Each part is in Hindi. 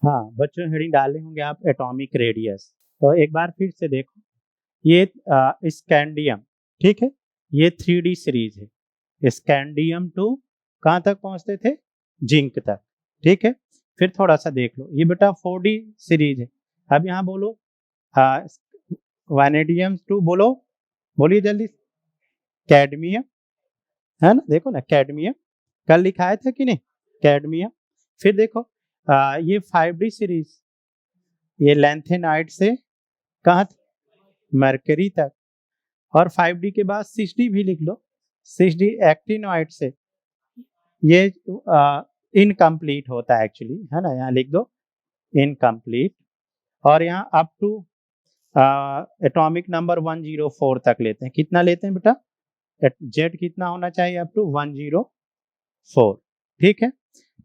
हाँ बच्चों, हेडिंग डाले होंगे आप एटॉमिक रेडियस। तो एक बार फिर से देखो, ये स्कैंडियम, ठीक है, ये 3D सीरीज है। स्कैंडियम टू कहाँ तक पहुंचते थे? जिंक तक, ठीक है। फिर थोड़ा सा देख लो, ये बेटा 4D सीरीज है। अब यहाँ बोलो वैनेडियम टू, बोलो, बोलिए जल्दी। कैडमियम, है ना, देखो ना कैडमियम, कल लिखाया था कि नहीं, कैडमियम। फिर देखो ये 5D सीरीज, ये लैंथेनाइड से कहाँ, मरकरी तक। और 5D के बाद 6D भी लिख लो, 6D एक्टिनोइड से, ये इनकम्प्लीट होता है एक्चुअली, है ना, यहाँ लिख दो इनकम्प्लीट। और यहाँ अप टू एटॉमिक नंबर 104 तक लेते हैं। कितना लेते हैं बेटा? जेड कितना होना चाहिए? अप टू 104, ठीक है।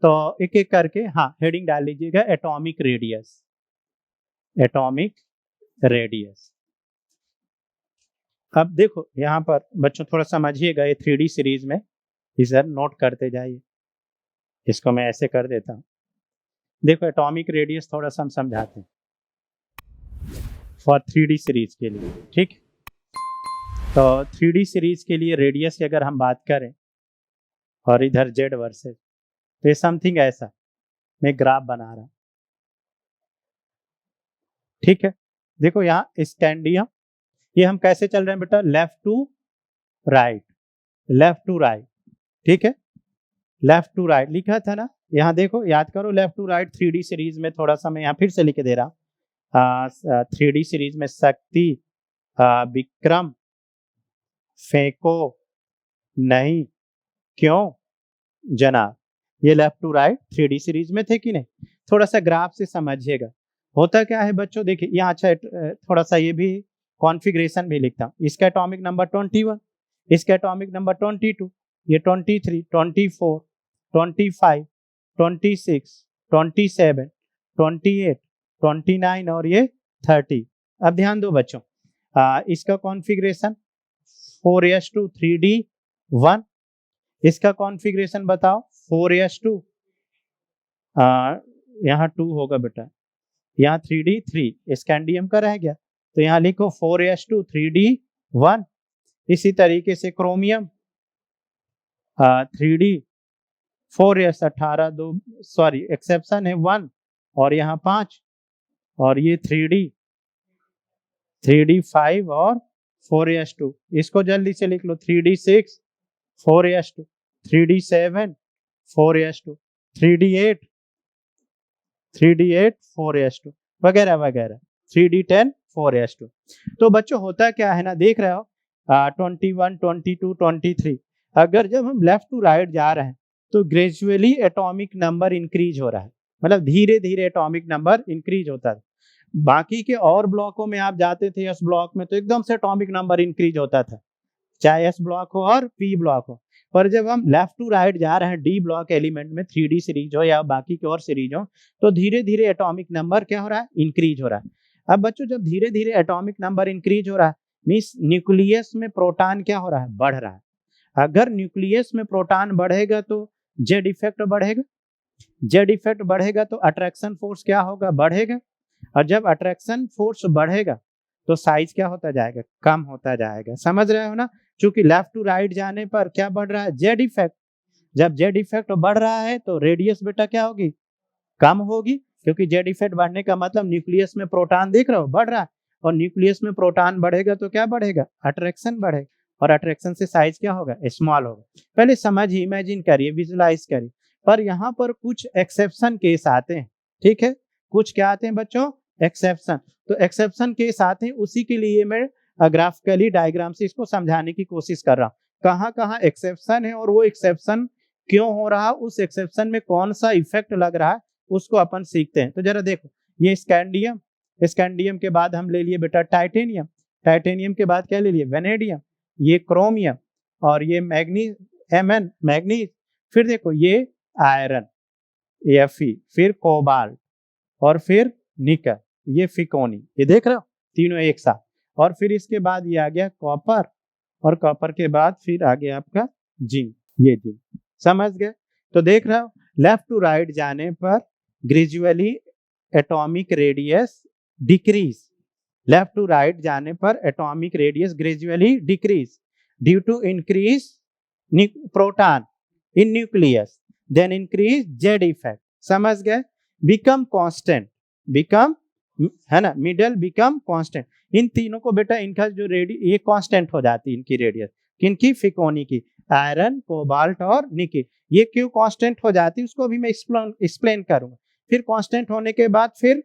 तो एक एक करके हाँ हेडिंग डाल लीजिएगा, एटॉमिक रेडियस, एटॉमिक रेडियस। अब देखो यहाँ पर बच्चों थोड़ा समझिएगा, ये 3D सीरीज में इधर नोट करते जाइए, इसको मैं ऐसे कर देता हूँ। देखो एटॉमिक रेडियस थोड़ा सा हम समझाते हैं फॉर 3D सीरीज के लिए, ठीक। तो 3D सीरीज के लिए रेडियस की अगर हम बात करें और इधर जेड वर्सेस, तो ये समथिंग ऐसा मैं ग्राफ बना रहा हूं, ठीक है। देखो यहाँ स्कैंडियम, ये हम कैसे चल रहे हैं बेटा? Left to right, left to right, ठीक है, लेफ्ट टू राइट लिखा था ना। यहाँ देखो याद करो, left to right 3D series में, थोड़ा सा मैं यहाँ फिर से लिख दे रहा हूँ। 3D सीरीज में शक्ति, विक्रम, फेंको नहीं, क्यों, जनाब, ये left to right 3D series में थे कि नहीं? थोड़ा सा ग्राफ से समझिएगा। होता क्या है बच्चों, देखिए यहाँ अच्छा थोड़ा सा ये भी कॉन्फ़िगरेशन भी लिखता हूँ। इसका एटॉमिक नंबर 21, इसका एटॉमिक नंबर 22, ये 23, 24, 25, 26, 27, 28, 29 और ये 30। अब ध्यान दो बच्चों, इसका कॉन्फ़िगरेशन 4s2 3D1, इसका कॉन्फ़िगरेशन बताओ 4s2, यहाँ 2 होगा बेटा, यहाँ 3D3, स्कैंडियम का रह गया, तो यहाँ लिखो 4s2 3D1। इसी तरीके से chromium 3D 4s 18 2, sorry exception है 1, और यहाँ 5, और ये 3D 5 और 4s2, इसको जल्दी से लिख लो 3D6 4s2, 3D7 4s2, 3D8 4s2 वगैरह वगैरह, 3D10 4s2। तो बच्चों होता क्या है ना, देख रहे हो 21, 22, 23, अगर जब हम लेफ्ट टू राइट जा रहे हैं तो ग्रेजुअली एटॉमिक नंबर इंक्रीज हो रहा है, मतलब धीरे धीरे एटॉमिक नंबर इंक्रीज होता है। बाकी के और ब्लॉकों में आप जाते थे, एस ब्लॉक में, तो एकदम से एटॉमिक नंबर इंक्रीज होता था, चाहे एस ब्लॉक हो और पी ब्लॉक हो। पर जब हम लेफ्ट टू राइट जा रहे हैं डी ब्लॉक एलिमेंट में, 3D सीरीज हो या बाकी की और सीरीज हो, तो धीरे धीरे एटॉमिक नंबर क्या हो रहा है? इंक्रीज हो रहा है। अब बच्चों जब धीरे धीरे एटॉमिक नंबर इंक्रीज हो रहा है, मीन्स न्यूक्लियस में प्रोटॉन क्या हो रहा है? बढ़ रहा है। अगर न्यूक्लियस में प्रोटॉन बढ़ेगा तो जेड इफेक्ट बढ़ेगा, जेड इफेक्ट बढ़ेगा तो अट्रैक्शन फोर्स क्या होगा? बढ़ेगा। और जब अट्रैक्शन फोर्स बढ़ेगा तो साइज क्या होता जाएगा? कम होता जाएगा। समझ रहे हो ना? क्योंकि लेफ्ट टू राइट जाने पर क्या बढ़ रहा है? Z effect. जब जेड इफेक्ट बढ़ रहा है तो रेडियस बेटा क्या होगी? कम होगी, क्योंकि जेड इफेक्ट बढ़ने का मतलब न्यूक्लियस में प्रोटॉन देख रहे हो बढ़ रहा है, और न्यूक्लियस में प्रोटॉन बढ़ेगा तो क्या बढ़ेगा? अट्रैक्शन बढ़ेगा, और अट्रैक्शन से साइज क्या होगा? स्मॉल होगा। पहले समझिए, इमेजिन करिए, विजुलाइज करिए। पर यहाँ पर कुछ एक्सेप्शन केस आते हैं, ठीक है, कुछ क्या आते हैं बच्चों? एक्सेप्शन। तो एक्सेप्शन केस आते हैं, उसी के लिए मैं ग्राफिकली डायग्राम से इसको समझाने की कोशिश कर रहा हूँ। कहाँ कहाँ एक्सेप्शन है और वो एक्सेप्शन क्यों हो रहा है, उस एक्सेप्शन में कौन सा इफेक्ट लग रहा है, उसको अपन सीखते हैं। तो जरा देखो, ये स्कैंडियम, स्कैंडियम के बाद हम ले लिए बेटा टाइटेनियम, टाइटेनियम के बाद क्या ले लिए? वेनेडियम, ये क्रोमियम, और ये मैग्नीज, Mn मैग्नीज, फिर देखो ये आयरन Fe, फिर कोबाल्ट, और फिर निकल, ये फिकोनी, ये देख रहे हो तीनों एक साथ। और फिर इसके बाद ये आ गया कॉपर, और कॉपर के बाद फिर आ गया आपका जिंक, ये जिंक। समझ गए? तो देख रहे हो लेफ्ट टू राइट जाने पर gradually atomic radius decrease, left to right जाने पर atomic radius gradually decrease due to increase proton in nucleus, then increase Z effect, समझ गए। बिकम कांस्टेंट, बिकम है ना, मिडल बिकम कांस्टेंट। इन तीनों को बेटा इनका जो ये कांस्टेंट हो जाती है इनकी रेडियस, किनकी, फिकोनी की, आयरन, कोबाल्ट और निकिल। ये क्यों कांस्टेंट हो जाती है उसको भी मैं एक्सप्लेन करूंगा। फिर कांस्टेंट होने के बाद फिर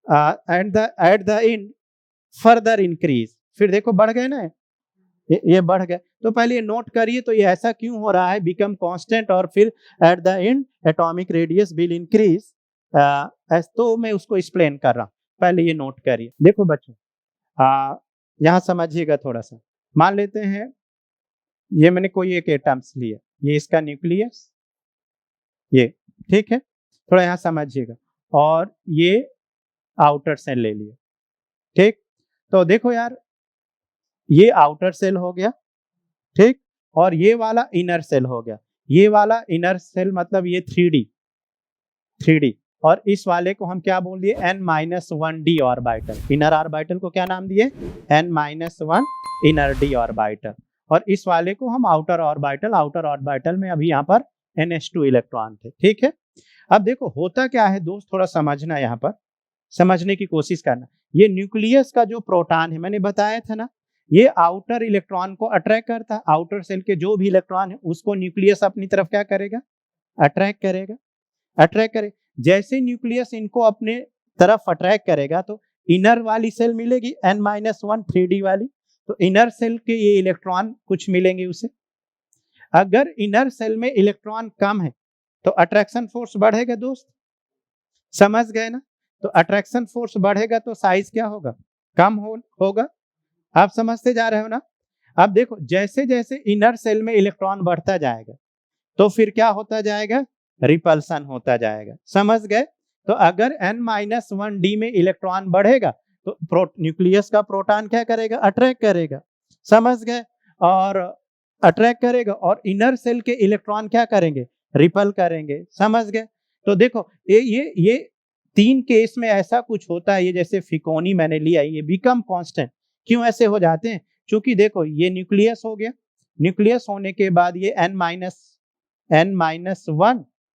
at the end further increase, फिर देखो बढ़ गए ना, ये बढ़ गए। तो पहले ये नोट करिए, तो ये ऐसा क्यों हो रहा है, बिकम कांस्टेंट और फिर at the end atomic radius will increase, तो मैं उसको एक्सप्लेन कर रहा हूँ, पहले ये नोट करिए। देखो बच्चों यहाँ समझिएगा थोड़ा सा। मान लेते हैं ये मैंने कोई एक एटम्स लिया, ये इसका न्यूक्लियस, ये ठीक है, थोड़ा यहाँ समझिएगा, और ये आउटर सेल ले लिया, ठीक। तो देखो यार, ये आउटर सेल हो गया, ठीक, और ये वाला इनर सेल हो गया। ये वाला इनर सेल मतलब ये 3D, और इस वाले को हम क्या बोल दिए, n-1d ऑर्बिटल। इनर ऑर्बिटल को क्या नाम दिए, n-1 इनर d ऑर्बिटल, और इस वाले को हम आउटर ऑर्बिटल। आउटर ऑर्बिटल में अभी यहाँ पर NH2 इलेक्ट्रॉन थे, ठीक है। अब देखो होता क्या है दोस्त, थोड़ा समझना, यहाँ पर समझने की कोशिश करना। ये न्यूक्लियस का जो प्रोटॉन है, मैंने बताया था ना, ये आउटर इलेक्ट्रॉन को अट्रैक्ट करता है। आउटर सेल के जो भी इलेक्ट्रॉन है उसको न्यूक्लियस अपनी तरफ क्या करेगा, अट्रैक्ट करेगा, अट्रैक्ट करे। जैसे न्यूक्लियस इनको अपने तरफ अट्रैक्ट करेगा तो इनर वाली सेल मिलेगी n-1 3D वाली, तो इनर सेल के ये इलेक्ट्रॉन कुछ मिलेंगे उसे। अगर इनर सेल में इलेक्ट्रॉन कम है तो अट्रैक्शन फोर्स बढ़ेगा दोस्त, समझ गए ना। तो अट्रैक्शन फोर्स बढ़ेगा तो साइज क्या होगा, कम होगा। आप समझते जा रहे हो ना। अब देखो जैसे जैसे इनर सेल में इलेक्ट्रॉन बढ़ता जाएगा तो फिर क्या होता जाएगा, रिपल्सन होता जाएगा, समझ गए। तो अगर n-1d में इलेक्ट्रॉन बढ़ेगा तो न्यूक्लियस का प्रोटॉन क्या करेगा, अट्रैक्ट करेगा, समझ गए, और अट्रैक्ट करेगा, और इनर सेल के इलेक्ट्रॉन क्या करेंगे, रिपल करेंगे, समझ गए। तो देखो ये 3 केस में ऐसा कुछ होता है। ये जैसे फिकोनी मैंने लिया, ये बिकम कांस्टेंट क्यों ऐसे हो जाते हैं, क्योंकि देखो ये न्यूक्लियस हो गया, न्यूक्लियस होने के बाद ये n-1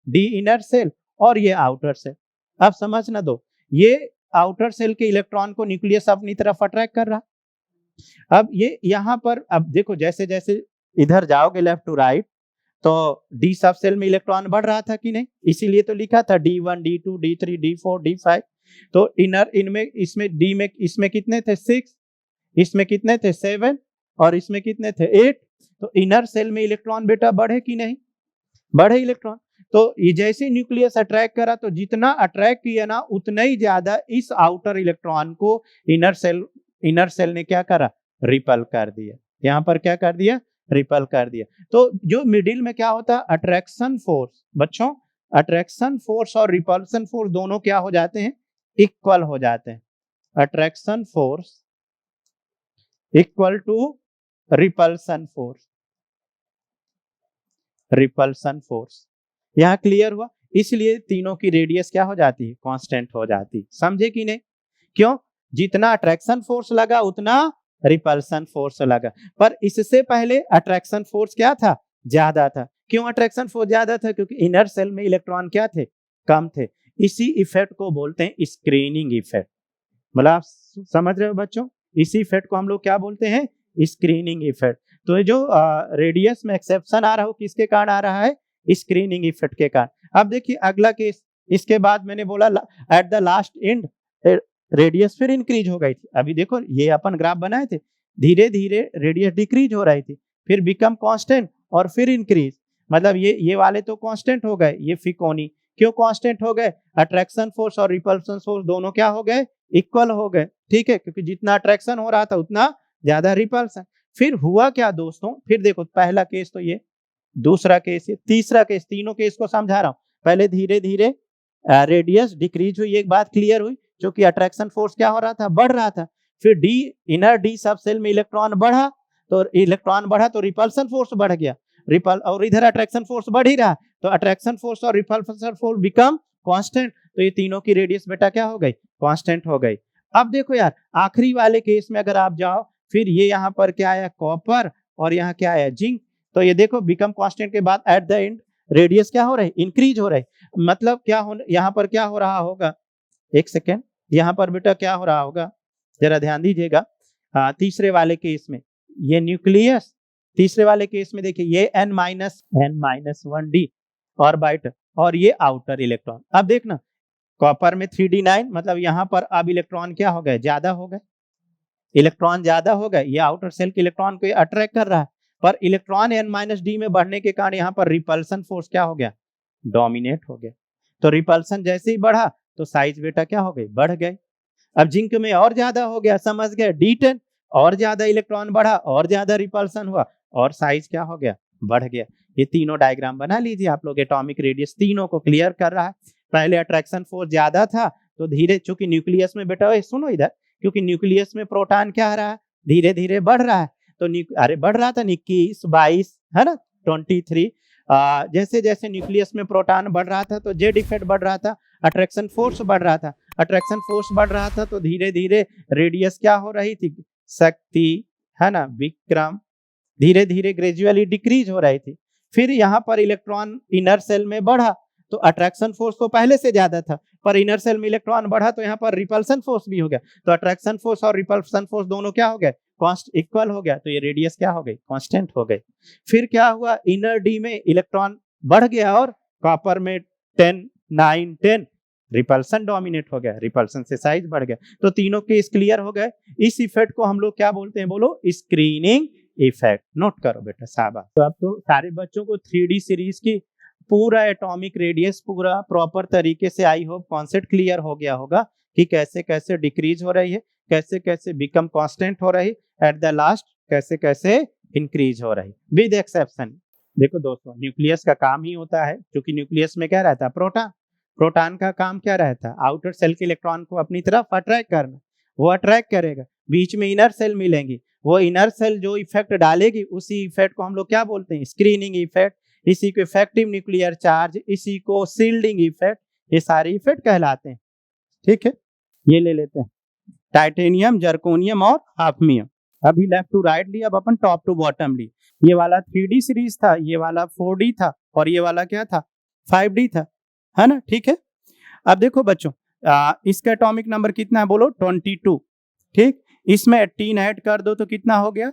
डी इनर सेल और ये आउटर सेल। अब समझना दो, ये आउटर सेल के इलेक्ट्रॉन को न्यूक्लियस अपनी तरफ अट्रैक्ट कर रहा। अब ये यहाँ पर, अब देखो जैसे जैसे इधर जाओगे लेफ्ट टू राइट तो डी सब सेल में इलेक्ट्रॉन बढ़ रहा था कि नहीं, इसीलिए तो लिखा था D1 D2 D3 D4 D5। तो इनर इनमें इसमें डी में इसमें कितने थे 6, इसमें कितने थे 7, और इसमें कितने थे 8। तो इनर सेल में इलेक्ट्रॉन बेटा बढ़े कि नहीं, बढ़े इलेक्ट्रॉन। तो ये जैसे न्यूक्लियस अट्रैक्ट करा तो जितना अट्रैक्ट किया ना उतना ही ज्यादा इस आउटर इलेक्ट्रॉन को इनर सेल ने क्या करा, रिपल कर दिया। यहाँ पर क्या कर दिया, रिपल कर दिया। तो जो मिडिल में क्या होता है, अट्रैक्शन फोर्स, बच्चों अट्रैक्शन फोर्स और रिपल्सन फोर्स दोनों क्या हो जाते हैं, इक्वल हो जाते हैं। Attraction force equal to repulsion force, repulsion force. यहाँ क्लियर हुआ। इसलिए तीनों की रेडियस क्या हो जाती है, कांस्टेंट हो जाती, समझे कि नहीं। क्यों, जितना अट्रैक्शन फोर्स लगा उतना रिपल्सन फोर्स लगा। पर इससे पहले अट्रैक्शन फोर्स क्या था, ज्यादा था। क्यों अट्रैक्शन फोर्स ज्यादा था, क्योंकि इनर सेल में इलेक्ट्रॉन क्या थे, कम थे। इसी इफेक्ट को बोलते हैं स्क्रीनिंग इफेक्ट। मतलब आप समझ रहे हो बच्चों, इसी इफेक्ट को हम लोग क्या बोलते हैं, स्क्रीनिंग इफेक्ट। तो ये जो रेडियस में एक्सेप्शन आ रहा हो किसके कारण आ रहा है, स्क्रीनिंग इफेक्ट के कारण। अब देखिए अगला केस, इसके बाद मैंने बोला at the last and radius फिर इंक्रीज हो गई थी। अभी देखो ये अपन ग्राफ बनाए थे, धीरे धीरे रेडियस डिक्रीज हो रही थी, फिर बिकम कांस्टेंट और फिर इंक्रीज। मतलब ये वाले तो कांस्टेंट हो गए, ये फिकोनी क्यों कांस्टेंट हो गए, अट्रैक्शन फोर्स और रिपल्सन फोर्स दोनों क्या हो गए, इक्वल हो गए, ठीक है, क्योंकि जितना अट्रैक्शन हो रहा था उतना ज्यादा रिपल्सन। फिर हुआ क्या दोस्तों, फिर देखो पहला केस तो ये, दूसरा केस ये, तीसरा केस, तीनों केस को समझा रहा हूं। पहले धीरे धीरे रेडियस डिक्रीज हुई, एक बात क्लियर हुई, क्योंकि अट्रैक्शन फोर्स क्या हो रहा था, बढ़ रहा था। फिर इनर डी सब सेल में इलेक्ट्रॉन बढ़ा, तो इलेक्ट्रॉन बढ़ा तो रिपल्सन फोर्स बढ़ गया, और इधर अट्रैक्शन फोर्स बढ़ ही रहा, तो अट्रैक्शन फोर्स और रिपल्सन फोर्स बिकम कांस्टेंट। तो ये तीनों की रेडियस बेटा क्या हो गई, कांस्टेंट हो गई। अब देखो यार आखिरी वाले केस में अगर आप जाओ, फिर ये यहाँ पर क्या आया, कॉपर, और यहाँ क्या आया, जिंक। तो ये देखो बिकम कांस्टेंट के बाद एट द एंड रेडियस क्या हो रहा है, इंक्रीज हो रहा है। मतलब क्या हो, यहाँ पर क्या हो रहा होगा, एक सेकेंड, यहाँ पर बेटा क्या हो रहा होगा, जरा ध्यान दीजिएगा। तीसरे वाले केस में ये न्यूक्लियस, तीसरे वाले केस में देखिए ये n-1d ऑर्बिटल, और ये आउटर इलेक्ट्रॉन। अब देखना कॉपर में 3d9, मतलब यहाँ पर अब इलेक्ट्रॉन क्या हो गए, ज्यादा हो गए, इलेक्ट्रॉन ज्यादा हो गए। ये आउटर सेल के इलेक्ट्रॉन को अट्रैक्ट कर रहा है, पर इलेक्ट्रॉन n-d में बढ़ने के कारण यहाँ पर रिपल्सन फोर्स क्या हो गया, डोमिनेट हो गया। तो रिपल्सन जैसे ही बढ़ा तो साइज बेटा क्या हो गई, बढ़ गई। अब जिंक में और ज्यादा हो गया, समझ गए, D10, और ज्यादा इलेक्ट्रॉन बढ़ा, और ज्यादा रिपल्सन हुआ, और साइज क्या हो गया, बढ़ गया। ये तीनों डायग्राम बना लीजिए आप लोग, एटॉमिक रेडियस तीनों को क्लियर कर रहा है। पहले अट्रैक्शन फोर्स ज्यादा था, तो धीरे, चूंकि न्यूक्लियस में बेटा सुनो इधर, क्योंकि न्यूक्लियस में प्रोटॉन क्या आ रहा है, धीरे धीरे बढ़ रहा है। तो अरे बढ़ रहा था 21, 22, है ना, 23। जैसे जैसे न्यूक्लियस में प्रोटॉन बढ़ रहा था तो जेड इफेक्ट बढ़ रहा था, अट्रैक्शन फोर्स बढ़ रहा था, अट्रैक्शन फोर्स बढ़ रहा था, तो धीरे धीरे रेडियस क्या हो रही थी, शक्ति, है ना, विक्रम, धीरे धीरे ग्रेजुअली डिक्रीज हो रही थी। फिर यहाँ पर इलेक्ट्रॉन इनर सेल में बढ़ा, तो अट्रैक्शन फोर्स तो पहले से ज्यादा था, पर इनर सेल में इलेक्ट्रॉन बढ़ा तो यहाँ पर रिपल्सन फोर्स भी हो गया। तो अट्रैक्शन फोर्स और रिपल्सन फोर्स दोनों क्या हो गए, इक्वल हो गया, तो ये रेडियस क्या हो गई, कांस्टेंट हो गई। फिर क्या हुआ, इनर डी में इलेक्ट्रॉन बढ़ गया, और कॉपर में 10, 9, 10, रिपल्सन डोमिनेट हो गया, रिपल्सन से साइज बढ़ गया। तो तीनों केस क्लियर हो गए। इस इफेक्ट को हम लोग क्या बोलते हैं, बोलो, स्क्रीनिंग इफेक्ट। नोट करो बेटा, शाबाश। तो अब तो सारे बच्चों को 3D सीरीज की पूरा एटॉमिक रेडियस पूरा प्रॉपर तरीके से आई होप कॉन्सेप्ट क्लियर हो गया होगा कि कैसे कैसे डिक्रीज हो रही है, कैसे कैसे बिकम कांस्टेंट हो रही, एट द लास्ट कैसे कैसे इंक्रीज हो रही, विद एक्सेप्शन। देखो दोस्तों, न्यूक्लियस का काम ही होता है, क्योंकि न्यूक्लियस में क्या रहता है, प्रोटॉन। प्रोटॉन का काम क्या रहता है, आउटर सेल के इलेक्ट्रॉन को अपनी तरफ अट्रैक्ट करना। वो अट्रैक्ट करेगा, बीच में इनर सेल मिलेंगी, वो इनर सेल जो इफेक्ट डालेगी, उसी इफेक्ट को हम लोग क्या बोलते हैं, स्क्रीनिंग इफेक्ट। इसी को इफेक्टिव न्यूक्लियर चार्ज, इसी को शील्डिंग इफेक्ट, ये सारे इफेक्ट कहलाते हैं। ठीक है, ये ले लेते हैं, टाइटेनियम, जर्कोनियम और हाफनियम। अभी लेफ्ट टू राइट ली, अब अपन टॉप टू बॉटम ली। ये वाला 3D सीरीज था, ये वाला 4D था, और ये वाला क्या था, 5D था, है ना। ठीक है, अब देखो बच्चों, इसका एटॉमिक नंबर कितना है, बोलो, 22। ठीक, इसमें 18 ऐड कर दो तो कितना हो गया,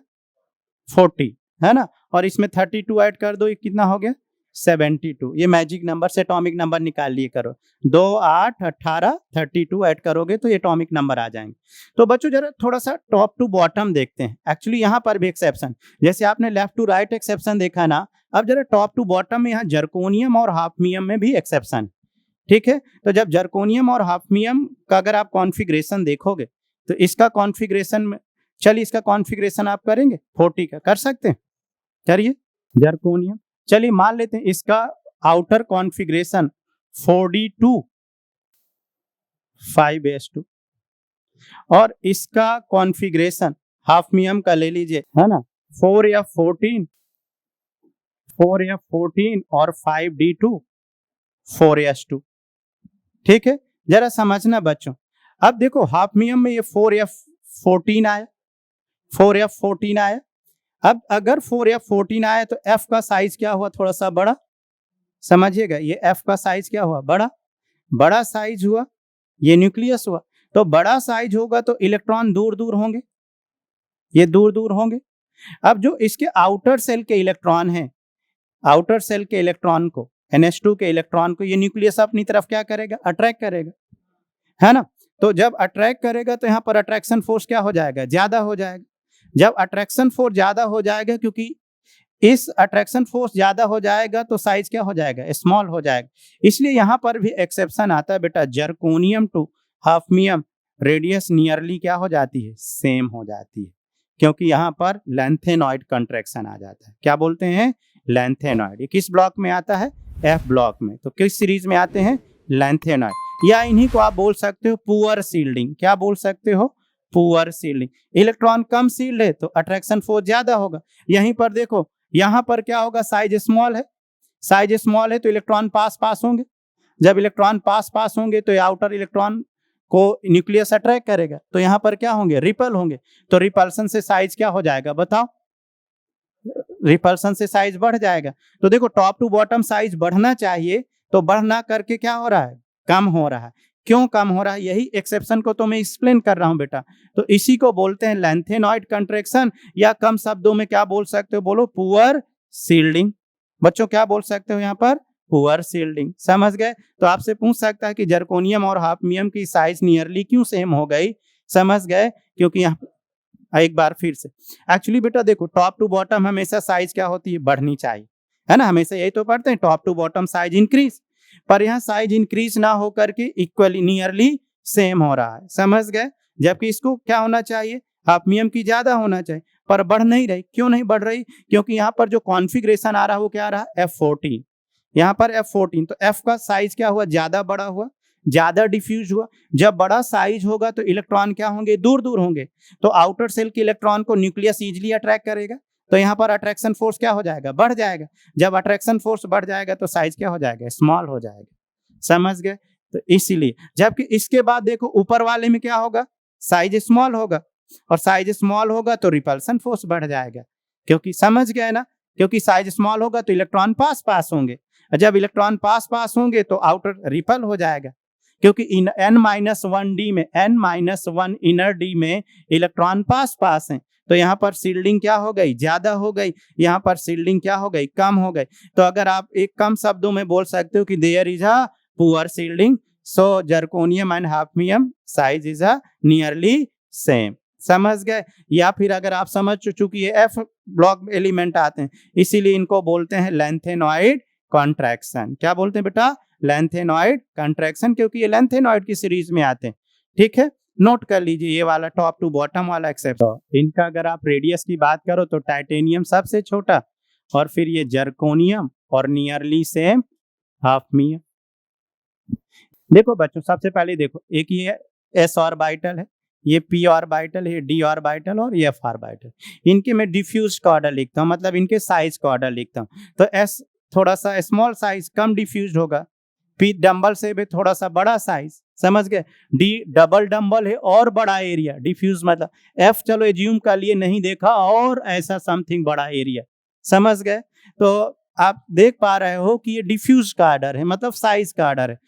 40, है ना, और इसमें 32 ऐड कर दो, ये कितना हो गया, 72। ये मैजिक नंबर से एटॉमिक नंबर निकाल लिए करो, 2, 8, 18, 32 ऐड करोगे तो ये एटॉमिक नंबर आ जाएंगे। तो बच्चों जरा थोड़ा सा टॉप टू बॉटम देखते हैं। एक्चुअली यहाँ पर भी एक्सेप्शन, जैसे आपने लेफ्ट टू राइट एक्सेप्शन देखा ना, अब जरा टॉप टू बॉटम में यहाँ जर्कोनियम और हाफनियम में भी एक्सेप्शन। ठीक है, तो जब जर्कोनियम और हाफनियम का अगर आप कॉन्फ़िगरेशन देखोगे, तो इसका कॉन्फ़िगरेशन में, चलिए इसका कॉन्फ़िगरेशन आप करेंगे 40 का, कर सकते हैं, करिए। जर्कोनियम, चलिए मान लेते हैं इसका आउटर कॉन्फ़िगरेशन 4d2 5s2, और इसका कॉन्फ़िगरेशन हाफनियम का ले लीजिए, है ना, 4f14 और 5d2 4s2। ठीक है, जरा समझना बच्चों। अब देखो हाफनियम में ये 4f14 आया, 4f14 आया। अब अगर 4f14 आया तो f का साइज क्या हुआ, थोड़ा सा बड़ा, समझिएगा, ये f का साइज क्या हुआ, बड़ा, बड़ा साइज हुआ, ये न्यूक्लियस हुआ। तो बड़ा साइज होगा तो इलेक्ट्रॉन दूर दूर होंगे, ये दूर दूर होंगे। अब जो इसके आउटर सेल के इलेक्ट्रॉन हैं, आउटर सेल के इलेक्ट्रॉन को, NH2 के इलेक्ट्रॉन को ये न्यूक्लियस अपनी तरफ क्या करेगा, अट्रैक्ट करेगा, है ना। तो जब अट्रैक्ट करेगा तो यहाँ पर अट्रैक्शन फोर्स क्या हो जाएगा, ज्यादा हो जाएगा। जब अट्रैक्शन फोर्स ज्यादा हो जाएगा, क्योंकि इस अट्रैक्शन फोर्स ज्यादा हो जाएगा तो साइज क्या हो जाएगा, स्मॉल हो जाएगा। इसलिए यहाँ पर भी एक्सेप्शन आता है बेटा, zirconium to hafnium radius nearly क्या हो जाती है, सेम हो जाती है, क्योंकि यहाँ पर लैंथेनॉइड कंट्रैक्शन आ जाता है। क्या बोलते हैं, लैंथेनॉइड। ये किस ब्लॉक में आता है, F ब्लॉक में। तो किस सीरीज में आते हैं, लैंथेनॉइड, या इन्हीं को आप बोल सकते हो पुअर शील्डिंग। क्या बोल सकते हो, पुअर शील्डिंग। इलेक्ट्रॉन कम शील्ड है तो अट्रैक्शन फोर्स ज्यादा होगा। यहीं पर देखो, यहाँ पर क्या होगा, साइज स्मॉल है, साइज स्मॉल है तो इलेक्ट्रॉन पास पास होंगे, जब इलेक्ट्रॉन पास पास होंगे तो आउटर इलेक्ट्रॉन को न्यूक्लियस अट्रैक्ट करेगा, तो यहाँ पर क्या होंगे, रिपल होंगे। तो रिपल्सन से साइज क्या हो जाएगा बताओ, रिपल्सन से साइज बढ़ जाएगा। तो देखो टॉप टू बॉटम साइज बढ़ना चाहिए, तो बढ़ना करके क्या हो रहा है, कम हो रहा है। क्यों कम हो रहा है, यही एक्सेप्शन को तो मैं एक्सप्लेन कर रहा हूं बेटा। तो इसी को बोलते हैं लेंथेनॉइड कंट्रैक्शन, या कम शब्दों में क्या बोल सकते हो, बोलो पुअर सील्डिंग। बच्चों क्या बोल सकते हो यहाँ पर, पुअर सील्डिंग। समझ गए। तो आपसे पूछ सकता है कि जर्कोनियम और हाफनियम की साइज नियरली क्यों सेम हो गई। समझ गए, क्योंकि यहाँ एक बार फिर से एक्चुअली बेटा देखो टॉप टू बॉटम हमेशा साइज क्या होती है, बढ़नी चाहिए, है ना। हमेशा यही तो पढ़ते हैं, top to bottom size increase. पर यहाँ साइज इंक्रीज ना हो करके इक्वली नियरली सेम हो रहा है। समझ गए। जबकि इसको क्या होना चाहिए, हाफनियम की ज्यादा होना चाहिए, पर बढ़ नहीं रही। क्यों नहीं बढ़ रही, क्योंकि यहाँ पर जो कॉन्फ़िगरेशन आ रहा है वो क्या आ रहा है, F14। यहाँ पर F14, तो F का साइज क्या हुआ, ज्यादा बड़ा हुआ, ज्यादा डिफ्यूज हुआ। जब बड़ा साइज होगा तो इलेक्ट्रॉन क्या होंगे, दूर दूर होंगे। तो आउटर सेल के इलेक्ट्रॉन को न्यूक्लियस इजिली अट्रैक्ट करेगा, तो यहाँ पर अट्रैक्शन फोर्स क्या हो जाएगा, बढ़ जाएगा। जब अट्रैक्शन फोर्स बढ़ जाएगा तो साइज क्या हो जाएगा, स्मॉल हो जाएगा। समझ गए। तो इसीलिए, जबकि इसके बाद देखो ऊपर वाले में क्या होगा, साइज स्मॉल होगा, और साइज स्मॉल होगा तो रिपल्सन फोर्स बढ़ जाएगा। क्योंकि समझ गए ना, क्योंकि साइज स्मॉल होगा तो इलेक्ट्रॉन पास पास होंगे, जब इलेक्ट्रॉन पास पास होंगे तो आउटर रिपल हो जाएगा। क्योंकि इन n-1d में, n-1 इनर डी में इलेक्ट्रॉन पास पास हैं, तो यहाँ पर सील्डिंग क्या हो गई, ज्यादा हो गई। यहाँ पर सील्डिंग क्या हो गई, कम हो गई। तो अगर आप एक कम शब्दों में बोल सकते हो कि there is a poor shielding, so zirconium and hafnium size is a nearly same. समझ गए। या फिर अगर आप समझ चुकी है, एफ ब्लॉक एलिमेंट आते हैं, इसीलिए इनको बोलते हैं लेंथेनॉइड कॉन्ट्रैक्शन। क्या बोलते हैं बेटा, लेंथेनॉइड कंट्रैक्शन, क्योंकि ये लेंथेनॉइड की सीरीज में आते हैं। ठीक है, नोट कर लीजिए ये वाला टॉप टू बॉटम वाला एक्सेप्ट। इनका अगर आप रेडियस की बात करो तो टाइटेनियम सबसे छोटा, और फिर ये जर्कोनियम और नियरली सेम हाफनियम। देखो बच्चों सबसे पहले देखो, एक ये एस ऑर्बिटल है, ये पी ऑर्बिटल है, डी ऑर्बिटल और ये एफ ऑर्बिटल। इनके मैं डिफ्यूज का ऑर्डर लिखता हूँ, मतलब इनके साइज का ऑर्डर लिखता हूँ। तो एस थोड़ा सा स्मॉल साइज, कम डिफ्यूज होगा। पी डंबल से भी थोड़ा सा बड़ा साइज। समझ गए। डी डबल डंबल है और बड़ा एरिया, डिफ्यूज मतलब। एफ चलो एज्यूम कर लिए, नहीं देखा, और ऐसा समथिंग बड़ा एरिया। समझ गए। तो आप देख पा रहे हो कि ये डिफ्यूज का ऑर्डर है, मतलब साइज का ऑर्डर है।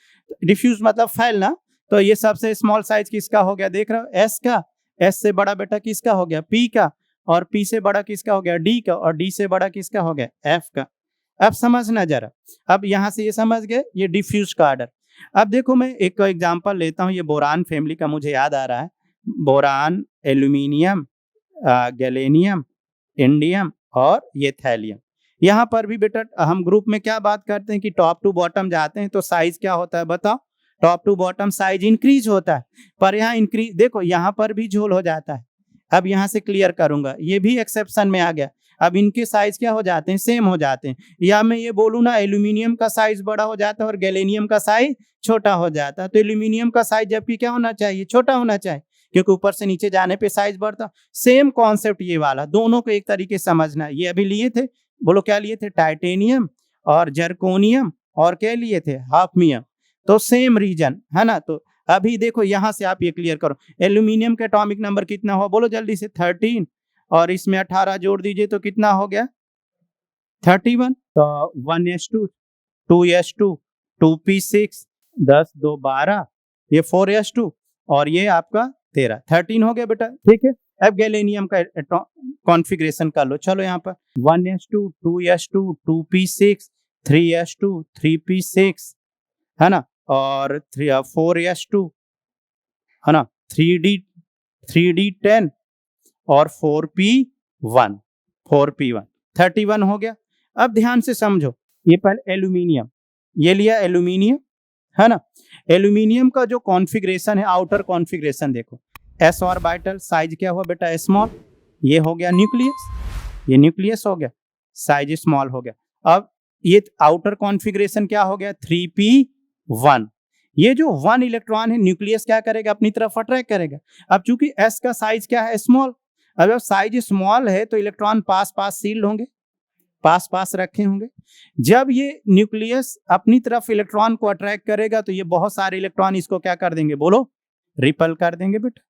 डिफ्यूज मतलब फैलना। तो ये सबसे स्मॉल साइज किसका हो गया, देख रहे हो, एस का। एस से बड़ा बेटा किसका हो गया, पी का। और पी से बड़ा किसका हो गया, डी का। और डी से बड़ा किसका हो गया, एफ का। अब समझना जरा, अब यहां से ये समझ गए, ये डिफ्यूज का ऑर्डर। अब देखो मैं एक एग्जांपल लेता हूं, ये बोरान फैमिली का मुझे याद आ रहा है। बोरान, एल्यूमिनियम, गैलेनियम, इंडियम और ये थैलियम। यहाँ पर भी बेटा हम ग्रुप में क्या बात करते हैं कि टॉप टू बॉटम जाते हैं तो साइज क्या होता है बताओ, top to bottom size increase होता है। पर यहाँ इंक्रीज देखो, यहाँ पर भी झोल हो जाता है। अब यहाँ से क्लियर करूंगा, ये भी एक्सेप्शन में आ गया। अब इनके साइज क्या हो जाते हैं, सेम हो जाते हैं। या मैं ये बोलूँ ना, एल्यूमिनियम का साइज बड़ा हो जाता है और गैलेनियम का साइज छोटा हो जाता है। तो एल्यूमिनियम का साइज जबकि क्या होना चाहिए, छोटा होना चाहिए, क्योंकि ऊपर से नीचे जाने पे साइज बढ़ता। सेम कॉन्सेप्ट ये वाला, दोनों को एक तरीके से समझना। ये अभी लिए थे, बोलो क्या लिए थे, टाइटेनियम और जर्कोनियम, और क्या लिए थे, हाफनियम। तो सेम रीजन है ना। तो अभी देखो यहां से आप ये क्लियर करो, एल्यूमिनियम का एटॉमिक नंबर कितना हुआ, बोलो जल्दी से, 13। और इसमें 18 जोड़ दीजिए तो कितना हो गया, 31। तो 1s2, 2s2, 2p6, 10 2 12, ये 4s2, और ये आपका 13, 13 हो गया बेटा। ठीक है। अब गैलेनियम का कॉन्फ़िगरेशन कर लो। चलो यहाँ पर 1s2, 2s2, 2p6, 3s2, 3p6, है ना, और 4s2, है ना, 3d10 और 4p1, 4p1, 31 हो गया। अब ध्यान से समझो, ये पहले एल्यूमिनियम, ये लिया एल्यूमिनियम, है ना। एल्यूमिनियम का जो कॉन्फ़िगरेशन है, आउटर कॉन्फ़िगरेशन देखो, एस ऑर्बिटल, साइज क्या हुआ बेटा, स्मॉल। ये हो गया न्यूक्लियस, ये न्यूक्लियस हो गया, साइज स्मॉल हो गया। अब ये आउटर कॉन्फ़िगरेशन क्या हो गया, 3p1। ये जो 1 इलेक्ट्रॉन है, न्यूक्लियस क्या करेगा, अपनी तरफ अट्रैक्ट करेगा। अब चूंकि एस का साइज क्या है, स्मॉल, अब साइज स्मॉल है तो इलेक्ट्रॉन पास पास सील्ड होंगे, पास पास रखे होंगे। जब ये न्यूक्लियस अपनी तरफ इलेक्ट्रॉन को अट्रैक्ट करेगा तो ये बहुत सारे इलेक्ट्रॉन इसको क्या कर देंगे, बोलो, रिपल कर देंगे बेटा।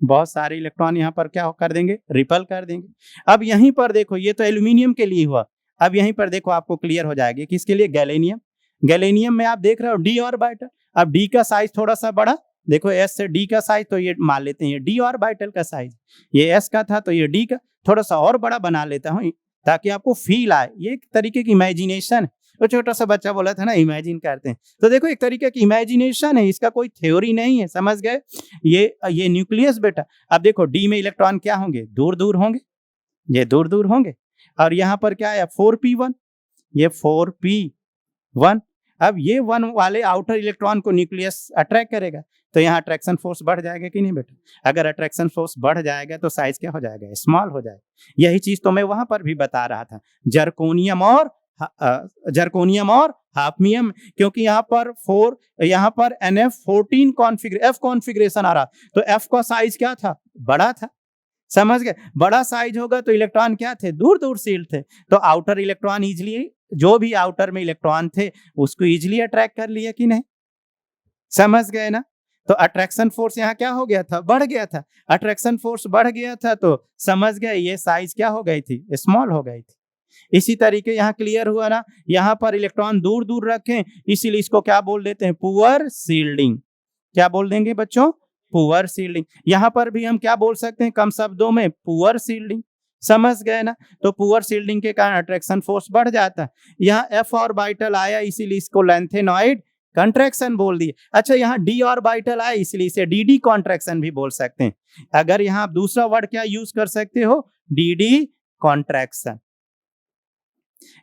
बहुत सारे इलेक्ट्रॉन यहाँ पर क्या कर देंगे, रिपल कर देंगे। अब यहीं पर देखो, ये तो एल्यूमिनियम के लिए हुआ। अब यहीं पर देखो आपको क्लियर हो जाएगी, किसके लिए, गैलेनियम। गैलेनियम में आप देख रहे हो डी ऑर्बिटल। अब डी का साइज थोड़ा सा बड़ा, देखो एस से डी का साइज, तो ये मान लेते हैं ये डी ऑर्बिटल का साइज, ये एस का था तो ये डी का थोड़ा सा और बड़ा बना लेता हूँ ताकि आपको फील आए। ये एक तरीके की इमेजिनेशन, तो छोटा सा बच्चा बोला था ना इमेजिन करते हैं, तो देखो एक तरीके की इमेजिनेशन है, इसका कोई थ्योरी नहीं है, समझ गए। ये न्यूक्लियस बेटा। अब देखो डी में इलेक्ट्रॉन क्या होंगे, दूर दूर होंगे, ये दूर दूर होंगे। और यहाँ पर क्या है, 4p1, ये 4p1। अब ये 1 वाले आउटर इलेक्ट्रॉन को न्यूक्लियस अट्रैक्ट करेगा, तो यहाँ अट्रैक्शन फोर्स बढ़ जाएगा कि नहीं बेटा। अगर अट्रैक्शन फोर्स बढ़ जाएगा तो साइज क्या हो जाएगा, स्मॉल हो जाएगा। यही चीज तो मैं वहां पर भी बता रहा था, जर्कोनियम और हाफनियम, क्योंकि यहाँ पर NF14 कॉन्फ़िगरेशन आ रहा, तो F का साइज क्या था, बड़ा था, समझ गए। बड़ा साइज होगा तो इलेक्ट्रॉन क्या थे, दूर दूर सील्ड थे, तो आउटर इलेक्ट्रॉन इजिली, जो भी आउटर में इलेक्ट्रॉन थे उसको इजिली अट्रैक्ट कर लिया कि नहीं, समझ गए ना। तो अट्रैक्शन फोर्स यहाँ क्या हो गया था, बढ़ गया था। अट्रैक्शन फोर्स बढ़ गया था तो समझ गए ये साइज क्या हो गई थी, स्मॉल हो गई थी। इसी तरीके यहाँ क्लियर हुआ ना, यहाँ पर इलेक्ट्रॉन दूर दूर रखें, इसीलिए इसको क्या बोल देते हैं, पुअर सील्डिंग। क्या बोल देंगे बच्चों, पुअर सील्डिंग। यहाँ पर भी हम क्या बोल सकते हैं, कम शब्दों में, पुअर सील्डिंग, समझ गए ना। तो पुअर सील्डिंग के कारण अट्रैक्शन फोर्स बढ़ जाता है। यहाँ एफ ऑर्बिटल आया इसीलिए इसको लेंथेनॉइड कंट्रैक्शन बोल दिए। अच्छा, यहाँ डी ऑर्बिटल आया इसलिए इसे डीडी कॉन्ट्रैक्शन भी बोल सकते हैं। अगर यहाँ आप दूसरा वर्ड क्या यूज कर सकते हो, डीडी कॉन्ट्रैक्शन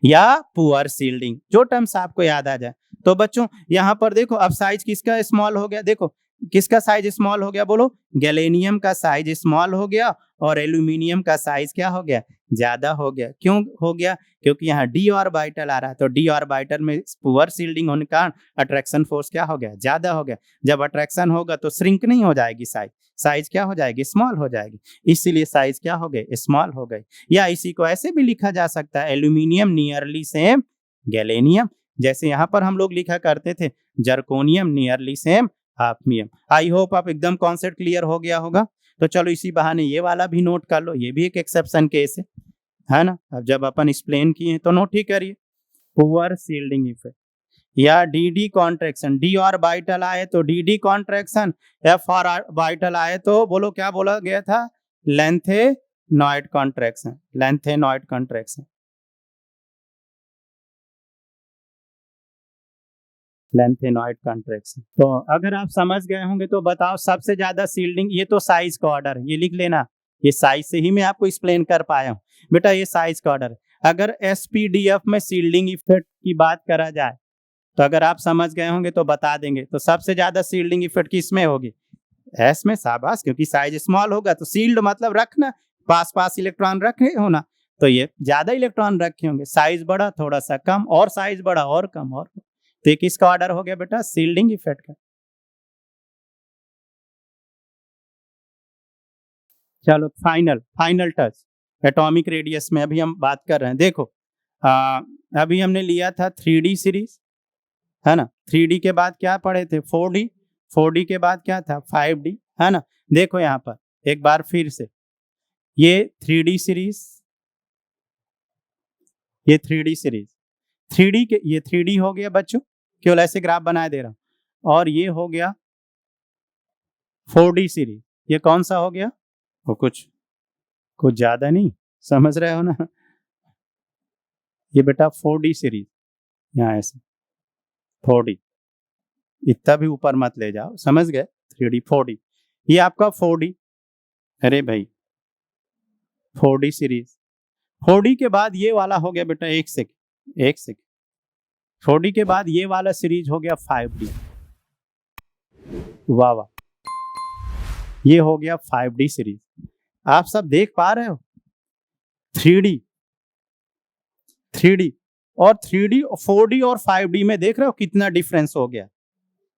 या पुअर सील्डिंग, जो टर्म्स आपको याद आ जाए। तो बच्चों यहाँ पर देखो, अब साइज किसका स्मॉल हो गया, देखो किसका साइज स्मॉल हो गया, बोलो, गैलेनियम का साइज स्मॉल हो गया और एल्यूमिनियम का साइज क्या हो गया, ज्यादा हो गया। क्यों हो गया, क्योंकि यहाँ डी ऑर्बिटल आ रहा है, तो डी ऑर्बिटल में पुअर सील्डिंग होने के कारण अट्रैक्शन फोर्स क्या हो गया, ज्यादा हो गया। जब अट्रैक्शन होगा तो श्रिंक नहीं हो जाएगी साइज क्या हो जाएगी, स्मॉल हो जाएगी, इसीलिए साइज क्या हो गई, स्मॉल हो गई। या इसी को ऐसे भी लिखा जा सकता है, एल्यूमिनियम नियरली सेम गैलेनियम, जैसे यहाँ पर हम लोग लिखा करते थे zirconium nearly same hafnium. I hope आप एकदम कॉन्सेप्ट क्लियर हो गया होगा। तो चलो इसी बहाने ये वाला भी नोट कर लो, ये भी एक एक्सेप्शन केस है ना। अब जब अपन एक्सप्लेन किए तो नोट ही करिए, पुअर सील्डिंग इफेक्ट या डीडी कॉन्ट्रैक्शन। डी ऑर्बिटल आए तो डीडी कॉन्ट्रैक्शन, एफ ऑर्बिटल आए तो बोलो क्या बोला गया था, lanthanoid contraction, lanthanoid contraction, lanthanoid contraction. तो अगर आप समझ गए होंगे तो बताओ सबसे ज्यादा सील्डिंग, ये तो साइज का ऑर्डर है, ये लिख लेना, ये साइज से ही मैं आपको एक्सप्लेन कर पाया हूँ बेटा, ये साइज का ऑर्डर है। अगर एसपीडीएफ में सील्डिंग इफेक्ट की बात करा जाए तो अगर आप समझ गए होंगे तो बता देंगे, तो सबसे ज्यादा सील्डिंग इफेक्ट किस में होगी, एस में, शाबाश, क्योंकि साइज स्मॉल होगा तो सील्ड मतलब रखना, पास पास इलेक्ट्रॉन रखे होना, तो ये ज्यादा इलेक्ट्रॉन रखे होंगे, साइज बड़ा थोड़ा सा कम, और साइज बड़ा और कम और कम। तो ये किसका ऑर्डर हो गया बेटा, सील्डिंग इफेक्ट का। चलो फाइनल टच एटॉमिक रेडियस में अभी हम बात कर रहे हैं। देखो अभी हमने लिया था 3D सीरीज, है ना। 3D के बाद क्या पढ़े थे, 4D, 4D के बाद क्या था, 5D, है ना। देखो यहाँ पर एक बार फिर से, ये 3D सीरीज, ये 3D सीरीज, 3D के, ये 3D हो गया बच्चों, केवल ऐसे ग्राफ बनाए दे रहा हूं, और ये हो गया 4D सीरीज। ये कौन सा हो गया, वो कुछ ज्यादा नहीं, समझ रहे हो ना, ये बेटा 4D सीरीज, यहाँ ऐसे 4D, इतना भी ऊपर मत ले जाओ, समझ गए, 3D 4D, ये आपका 4D। अरे भाई 4D सीरीज, 4D के बाद ये वाला हो गया बेटा, एक सेकंड, 4D के बाद ये वाला सीरीज हो गया 5D, वाह वाह, ये हो गया 5D सीरीज। आप सब देख पा रहे हो, 3D और 3D, 4D और 5D में देख रहे हो कितना डिफरेंस हो गया,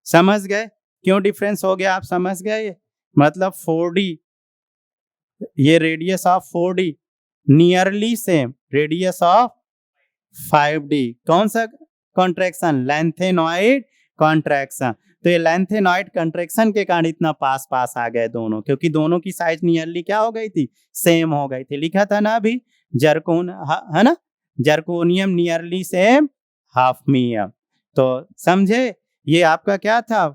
समझ गए क्यों डिफरेंस हो गया, आप समझ गए। मतलब 4D, ये radius of 4D nearly same radius of 5D। कौन सा कॉन्ट्रैक्शन? Lanthanoid contraction. तो ये लेंथेनॉइड कॉन्ट्रैक्शन के कारण इतना पास पास आ गए दोनों, क्योंकि दोनों की साइज नियरली क्या हो गई थी? सेम हो गई थी। लिखा था ना अभी, जरकोन है ना, जरकोनियम नियरली सेम हाफनियम। तो समझे, ये आपका क्या था?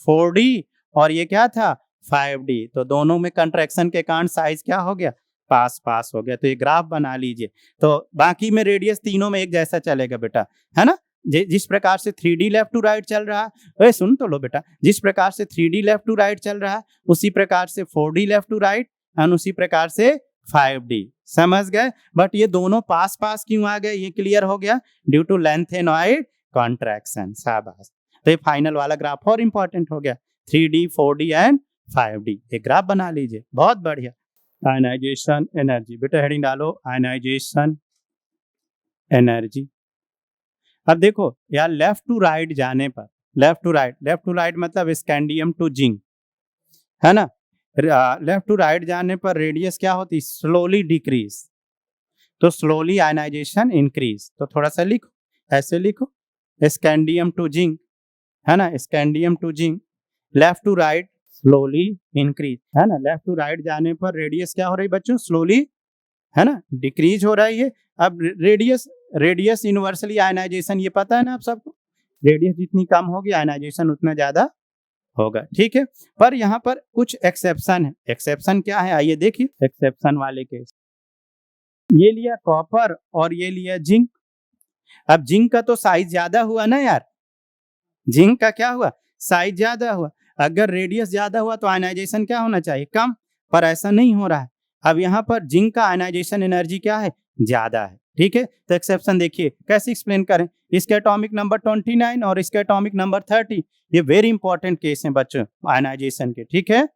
4D और ये क्या था? 5D। तो दोनों में कंट्रैक्शन के कारण साइज क्या हो गया? पास पास हो गया। तो ये ग्राफ बना लीजिए। तो बाकी में रेडियस तीनों में एक जैसा चलेगा बेटा, है ना। जिस प्रकार से 3D लेफ्ट टू राइट चल रहा है, सुन तो लो बेटा, जिस प्रकार से 3D लेफ्ट टू राइट चल रहा है उसी प्रकार से 4D left to right and उसी प्रकार से 5D। समझ गए? बट ये दोनों पास पास क्यों आ गए, ये क्लियर हो गया, ड्यू टू लेंथेनॉइड कॉन्ट्रैक्शन। शाबाश। तो ये फाइनल वाला ग्राफ और इंपॉर्टेंट हो गया, 3D 4D एंड 5D। एक ग्राफ बना लीजिए, बहुत बढ़िया। आयनाइजेशन एनर्जी, बेटा हेडिंग डालो आयनाइजेशन एनर्जी। अब देखो यार, लेफ्ट टू राइट जाने पर, लेफ्ट टू राइट मतलब स्कैंडियम टू जिंक, है ना। लेफ्ट टू राइट जाने पर रेडियस क्या होती? Slowly decrease. तो स्लोली आयनाइजेशन इंक्रीज। तो थोड़ा सा लिखो, ऐसे लिखो, स्कैंडियम टू जिंक, है ना, scandium to zinc, left to right slowly increase, है ना। लेफ्ट टू राइट जाने पर रेडियस क्या हो रही बच्चों? स्लोली, है ना, डिक्रीज हो रही है। अब रेडियस यूनिवर्सली आयनाइजेशन, ये पता है ना आप सबको, रेडियस जितनी कम होगी आयनाइजेशन उतना ज्यादा होगा, ठीक है। पर यहाँ पर कुछ एक्सेप्शन है। एक्सेप्शन क्या है, आइए देखिए एक्सेप्शन वाले केस। ये लिया कॉपर और ये लिया जिंक। अब जिंक का तो साइज ज्यादा हुआ ना यार, जिंक का क्या हुआ? साइज ज्यादा हुआ। अगर रेडियस ज्यादा हुआ तो आयनाइजेशन क्या होना चाहिए? कम, पर ऐसा नहीं हो रहा है। अब यहाँ पर जिंक का आयनाइजेशन एनर्जी क्या है? ज्यादा है, ठीक है। तो एक्सेप्शन देखिए कैसे एक्सप्लेन करें। इसके एटॉमिक नंबर 29 और इसके एटॉमिक नंबर 30, ये वेरी इंपॉर्टेंट केस है बच्चों आयनाइजेशन के, ठीक है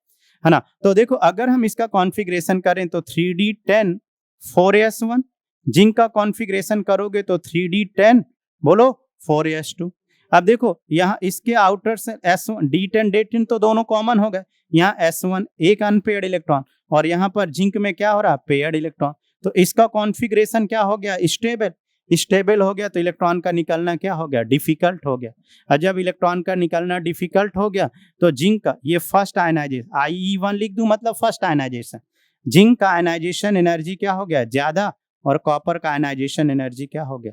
ना। तो देखो अगर हम इसका कॉन्फ़िगरेशन करें तो 3D10 4s1, जिंक का कॉन्फ़िगरेशन करोगे तो 3D10 बोलो 4s2। अब देखो यहाँ इसके आउटर से S1 D10 D10 तो दोनों कॉमन हो गए। यहाँ S1 एक अनपेयर्ड इलेक्ट्रॉन और यहाँ पर जिंक में क्या हो रहा? Paired electron. तो इसका कॉन्फ़िगरेशन क्या हो गया? स्टेबल। स्टेबल हो गया तो इलेक्ट्रॉन का निकलना क्या हो गया? डिफिकल्ट हो गया। और जब इलेक्ट्रॉन का निकलना डिफिकल्ट हो गया तो जिंक का ये फर्स्ट आयनाइजेशन, IE1 लिख दूं मतलब फर्स्ट आयनाइजेशन, जिंक का आयनाइजेशन एनर्जी क्या हो गया? ज्यादा, और कॉपर का आयनाइजेशन एनर्जी क्या हो गया?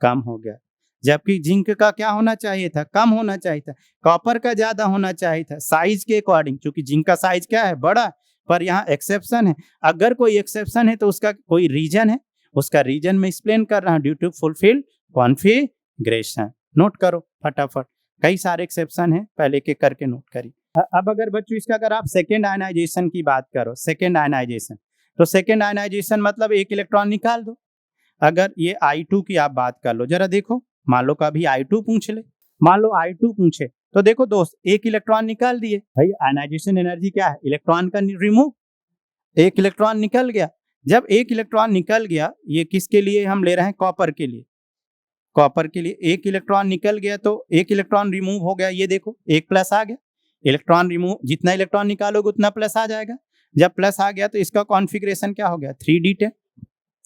कम हो गया। जबकि जिंक का क्या होना चाहिए था? कम होना चाहिए था। कॉपर का ज्यादा होना चाहिए था साइज के अकॉर्डिंग, क्योंकि जिंक का साइज क्या है? बड़ा। पर यहाँ एक्सेप्शन है। अगर कोई एक्सेप्शन है तो उसका कोई रीजन है, उसका रीजन में एक्सप्लेन कर रहा हूं, due to fulfil configuration. Note करो फटाफट, कई सारे एक्सेप्शन है, पहले एक एक करके नोट करिए। अब अगर बच्चों इसका अगर आप सेकेंड आयनाइजेशन की बात करो, सेकेंड आयनाइजेशन, तो सेकेंड आयनाइजेशन मतलब एक इलेक्ट्रॉन निकाल दो। अगर ये I2 की आप बात कर लो, जरा देखो, मान लो कभी I2 पूछ ले, मान लो I2 पूछे तो देखो दोस्त, एक इलेक्ट्रॉन निकाल दिए भाई। आयनाइजेशन एनर्जी क्या है? इलेक्ट्रॉन का रिमूव। एक इलेक्ट्रॉन निकल गया। जब एक इलेक्ट्रॉन निकल गया, ये किसके लिए हम ले रहे हैं? कॉपर के लिए। कॉपर के लिए एक इलेक्ट्रॉन निकल गया तो एक इलेक्ट्रॉन रिमूव हो गया। ये देखो एक प्लस आ गया। इलेक्ट्रॉन रिमूव, जितना इलेक्ट्रॉन निकालोगे उतना प्लस आ जाएगा। जब प्लस आ गया तो इसका कॉन्फ़िगरेशन क्या हो गया? 3D10।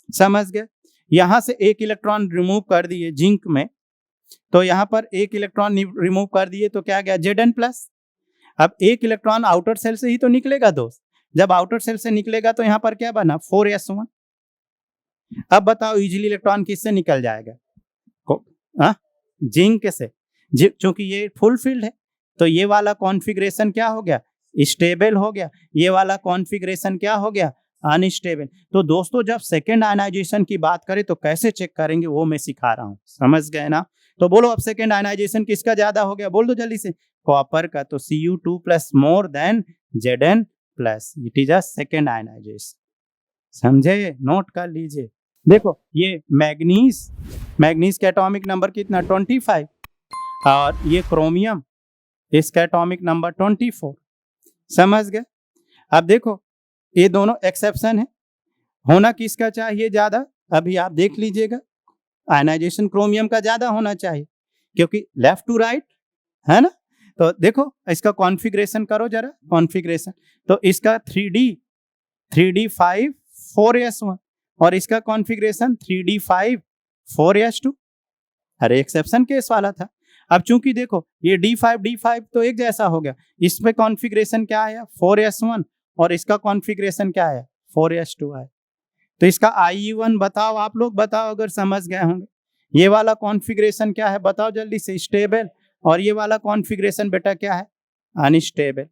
समझ गए? यहां से एक इलेक्ट्रॉन रिमूव कर दिए जिंक में, तो यहां पर एक इलेक्ट्रॉन रिमूव कर दिए तो क्या गया? Zn+। अब एक इलेक्ट्रॉन आउटर सेल से ही तो निकलेगा दोस्त। जब आउटर सेल से निकलेगा तो यहां पर क्या बना? 4s1। अब बताओ इजीली इलेक्ट्रॉन किससे निकल जाएगा? जिंक से। क्योंकि ये फुल फील्ड है तो ये वाला कॉन्फ़िगरेशन क्या हो गया? स्टेबल हो गया। ये वाला कॉन्फ़िगरेशन क्या हो गया? अनस्टेबल। तो दोस्तों जब सेकेंड आयनाइजेशन की बात करें तो कैसे चेक करेंगे वो मैं सिखा रहा हूं। समझ गए ना? तो बोलो अब सेकेंड आयनाइजेशन किसका ज्यादा हो गया? बोल दो जल्दी से। कॉपर का। तो Cu2+ more than Zn+। It is a second ionization. समझे? नोट कर लीजिए। देखो ये मैग्नीज का एटॉमिक नंबर कितना? 25। और ये क्रोमियम, इसका एटॉमिक नंबर 24। समझ गए? अब देखो ये दोनों एक्सेप्शन है। होना किसका चाहिए ज्यादा? अभी आप देख लीजिएगा, आयनाइजेशन क्रोमियम का ज्यादा होना चाहिए क्योंकि लेफ्ट टू राइट, है ना। तो देखो इसका कॉन्फ़िगरेशन करो जरा, कॉन्फ़िगरेशन। तो इसका 3D 5 4s1 और इसका कॉन्फ़िगरेशन 3D 5 4s2। अरे एक्सेप्शन केस वाला था। अब चूंकि देखो ये D5 तो एक जैसा हो गया, इसमें कॉन्फ़िगरेशन क्या आया 4s1 और इसका कॉन्फ़िगरेशन क्या आया 4s2 आया। तो इसका IE1 बताओ, आप लोग बताओ अगर समझ गए होंगे। ये वाला कॉन्फ़िगरेशन क्या है बताओ जल्दी से, स्टेबल, और ये वाला कॉन्फ़िगरेशन बेटा क्या है, अनस्टेबल।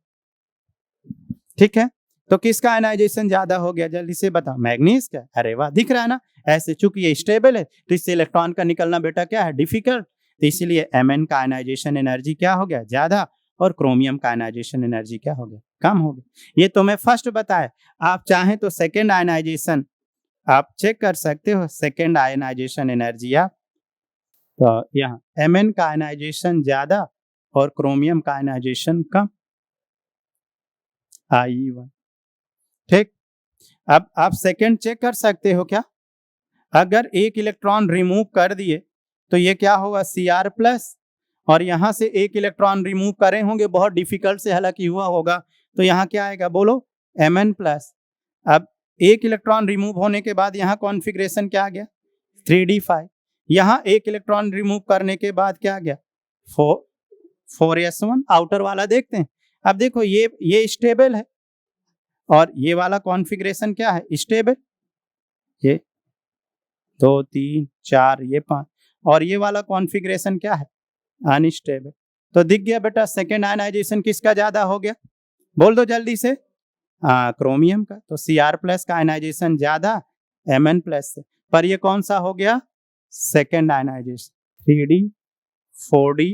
ठीक है, तो किसका आयनाइजेशन ज्यादा हो गया जल्दी से बताओ, मैग्नीज का। अरे वाह, दिख रहा है ना, ऐसे चूंकि ये स्टेबल है तो इससे इलेक्ट्रॉन का निकलना बेटा क्या है, डिफिकल्ट, तो इसीलिए Mn का आयनाइजेशन एनर्जी क्या हो गया, ज्यादा, और क्रोमियम का आयनाइजेशन एनर्जी क्या हो गया, कम हो गया। ये तो मैं फर्स्ट बताया, आप चाहें तो सेकेंड आयनाइजेशन आप चेक कर सकते हो, सेकेंड आयनाइजेशन एनर्जी आप, तो यहाँ Mn का आयनाइजेशन ज्यादा और क्रोमियम का आयनाइजेशन कम, IE1। ठीक, अब आप सेकेंड चेक कर सकते हो क्या, अगर एक इलेक्ट्रॉन रिमूव कर दिए तो ये क्या होगा Cr प्लस, और यहां से एक इलेक्ट्रॉन रिमूव करे होंगे, बहुत डिफिकल्ट से हालांकि हुआ होगा, तो यहाँ क्या आएगा बोलो, Mn प्लस। अब एक इलेक्ट्रॉन रिमूव होने के बाद यहाँ कॉन्फ़िगरेशन क्या आ गया 3d5, यहाँ एक इलेक्ट्रॉन रिमूव करने के बाद क्या आ गया 4s1, आउटर वाला देखते हैं। अब देखो ये स्टेबल है और ये वाला कॉन्फ़िगरेशन क्या है, स्टेबल, ये 2 3 4 ये 5, और ये वाला कॉन्फ़िगरेशन क्या है, अनस्टेबल। तो दिख गया बेटा सेकेंड आयनाइजेशन किसका ज्यादा हो गया, बोल दो जल्दी से, क्रोमियम का। तो Cr प्लस का आयनाइजेशन ज्यादा Mn प्लस से, पर ये कौन सा हो गया, second ionization, 3d 4d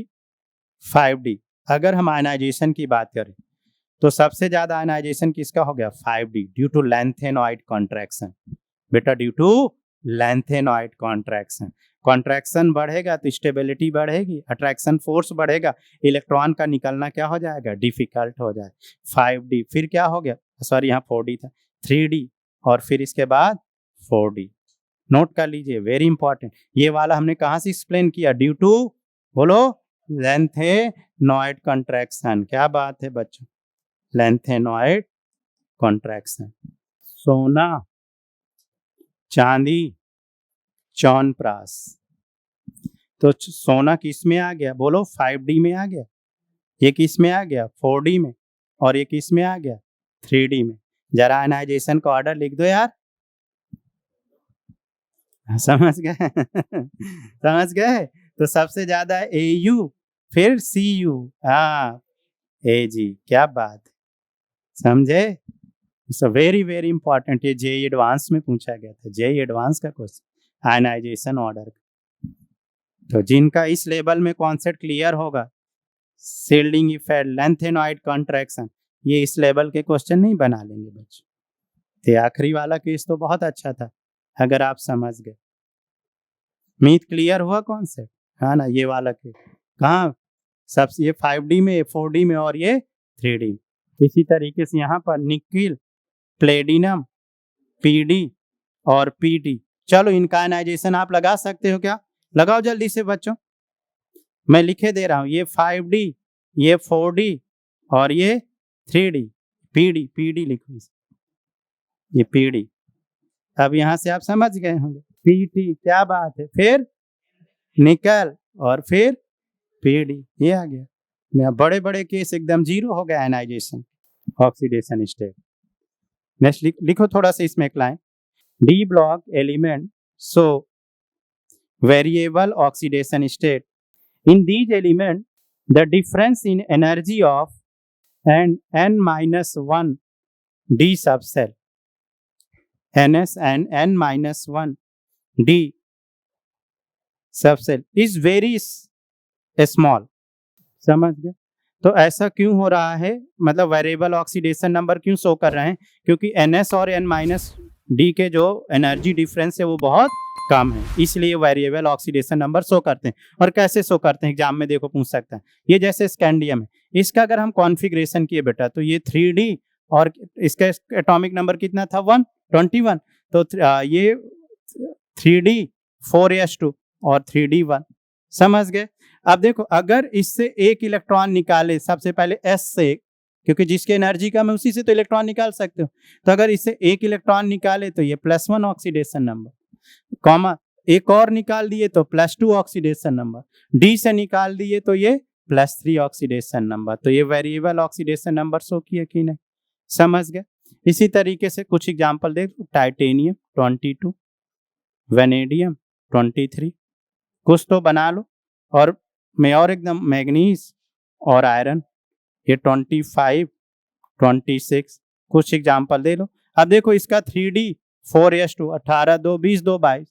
5d। अगर हम आयनाइजेशन की बात करें तो सबसे ज्यादा आयनाइजेशन किसका हो गया 5d, due to lanthanoid contraction, बेटा due to lanthanoid contraction. Contraction बढ़ेगा तो स्टेबिलिटी बढ़ेगी, अट्रैक्शन फोर्स बढ़ेगा, इलेक्ट्रॉन का निकलना क्या हो जाएगा, डिफिकल्ट हो जाए। 5d, फिर क्या हो गया, सॉरी यहाँ 4d था, 3d, और फिर इसके बाद 4d। नोट कर लीजिए, वेरी इंपॉर्टेंट। ये वाला हमने कहाँ से एक्सप्लेन किया, ड्यू टू, बोलो, लैंथेनॉइड कॉन्ट्रैक्शन। क्या बात है बच्चों, लैंथेनॉइड कॉन्ट्रैक्शन। सोना, चांदी, च्यवनप्राश, तो सोना किस में आ गया बोलो, 5d में आ गया, ये किस में आ गया 4d में, और ये किस में आ गया 3d में। जरा आयनाइजेशन का ऑर्डर लिख दो यार, समझ गए समझ गए। तो सबसे ज्यादा Au, फिर Cu, हाँ Ag, क्या बात, समझे। सो वेरी वेरी इंपॉर्टेंट, ये जेई एडवांस में पूछा गया था, जेई एडवांस का क्वेश्चन, आयनाइजेशन ऑर्डर का। तो जिनका इस लेवल में कॉन्सेप्ट क्लियर होगा, शील्डिंग इफेक्ट, लैंथेनॉइड कॉन्ट्रैक्शन, ये इस लेवल के क्वेश्चन नहीं बना लेंगे बच्चों। तो आखिरी वाला केस तो बहुत अच्छा था, अगर आप समझ गए। मीथ क्लियर हुआ कॉन्सेप्ट, हाँ ना, ये वाला केस कहाँ, सब ये 5d में, 4d में, और ये 3d में। इसी तरीके से यहाँ पर निकिल, प्लेडिनम, पीडी और पीटी, चलो इनका आयनाइजेशन आप लगा सकते हो क्या, लगाओ जल्दी से बच्चों, मैं लिखे दे रहा हूं, ये 5d, ये 4d और ये 3d, पीडी, पीडी लिखो, ये पीडी। अब यहां से आप समझ गए होंगे, पीटी, क्या बात है, फिर निकल, और फिर पीडी, ये आ गया। बड़े बड़े केस एकदम जीरो हो गया आयनाइजेशन, ऑक्सीडेशन स्टेट। नेक्स्ट लिखो थोड़ा सा इसमें एक line, D block element show variable oxidation state, in these element the difference in energy of and n-1 d subshell, ns and n-1 d subshell is very small. समझ गए। तो ऐसा क्यों हो रहा है, मतलब वेरिएबल ऑक्सीडेशन नंबर क्यों शो कर रहे हैं, क्योंकि ns और n-d के जो एनर्जी डिफरेंस है वो बहुत कम है, इसलिए वेरिएबल ऑक्सीडेशन नंबर शो करते हैं। और कैसे शो करते हैं, एग्जाम में देखो पूछ सकता है। ये जैसे स्कैंडियम है, इसका अगर हम कॉन्फ़िगरेशन किए बेटा तो ये 3d, और इसका एटॉमिक नंबर कितना था 121, तो ये 3d 4s2 और 3d1। समझ गए। अब देखो अगर इससे एक इलेक्ट्रॉन निकाले, सबसे पहले s से, क्योंकि जिसके एनर्जी कम है उसी से तो इलेक्ट्रॉन निकाल सकते हो, तो अगर इससे एक इलेक्ट्रॉन निकाले तो ये +1 ऑक्सीडेशन नंबर, कॉमा एक और निकाल दिए तो +2 ऑक्सीडेशन नंबर, डी से निकाल दिए तो ये +3 ऑक्सीडेशन नंबर। तो ये वेरिएबल ऑक्सीडेशन नंबर शो किए कि नहीं, समझ गए। इसी तरीके से कुछ एग्जांपल देख, टाइटेनियम 22, वेनेडियम 23, कुछ तो बना लो। और मैं और एकदम मैग्नीज और आयरन ये 25, 26, कुछ एग्जांपल दे लो। अब देखो इसका 3D 4s2 18 2 20 2 22,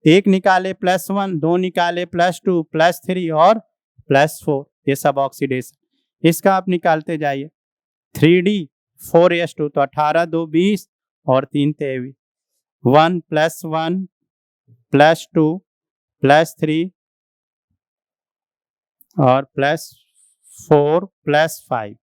एक निकाले +1, दो निकाले +2, +3 और +4, ये सब ऑक्सीडेशन। इसका आप निकालते जाइए 3D 4s2 तो 18 2 20 और 3 23, 1 +1 +2 +3 और +4 +5,